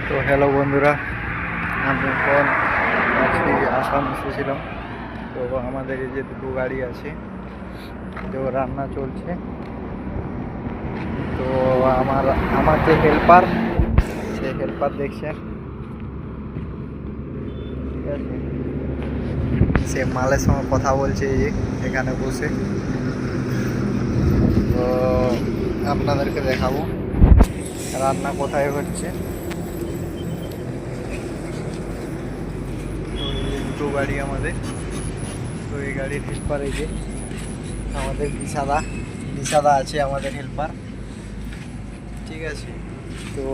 তো হ্যালো বন্ধুরা, আমি এখন আজকে আসাম এসেছিলাম। তো আমাদের এই যে দুটো গাড়ি আছে, তো রান্না চলছে। তো আমার যে হেল্পার, সে হেল্পার দেখছেন, ঠিক আছে, সে মালের সঙ্গে কথা বলছে এই যে এখানে বসে। তো আপনাদেরকে দেখাবো রান্না কোথায় হচ্ছে। তো এই দুটো গাড়ি আমাদের, তো এই গাড়ির হেল্পার এই যে আমাদের বিশাদা আছে আমাদের হেল্পার, ঠিক আছে। তো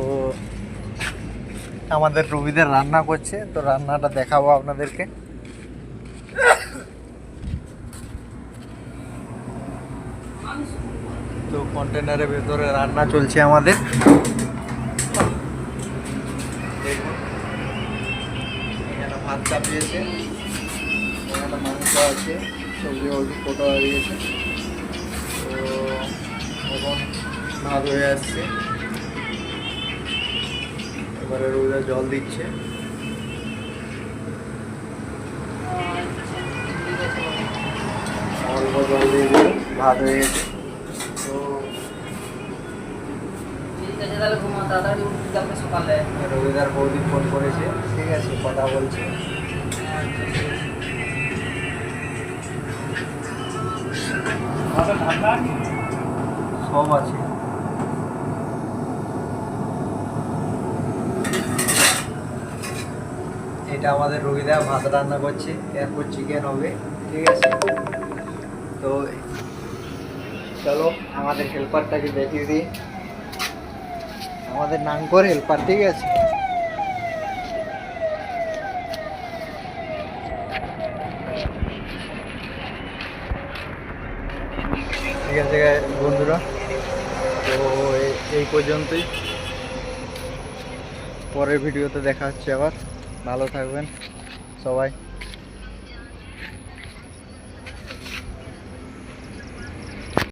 আমাদের রবিদের রান্না করছে, তো রান্নাটা দেখাবো আপনাদেরকে। তো কন্টেনারের ভেতরে রান্না চলছে আমাদের, দেখুন এখানে ভাত চাপিয়েছে, এখানে মাংস আছে, সবজি অলরেডি কোটা হয়ে গেছে। তো এখন ভাত হয়ে আসছে, এবারে রোদে জল দিচ্ছে। অল্প জল দিয়ে দিল, ভাত হয়ে গেছে। তো রবিদার বৌদি ফোন করেছে, ঠিক আছে, কথা বলছে। সব আছে। এটা আমাদের রবিদা ভাত রান্না করছে, এরপর চিকেন হবে, ঠিক আছে। তো চলো আমাদের হেল্পারটাকে দেখিয়ে দিই, আমাদের নাঙ্গর হেল্পার, ঠিক আছে। ঠিক আছে বন্ধুরা, তো এই পর্যন্তই। পরের ভিডিওতে দেখা হচ্ছে আবার। ভালো থাকবেন সবাই।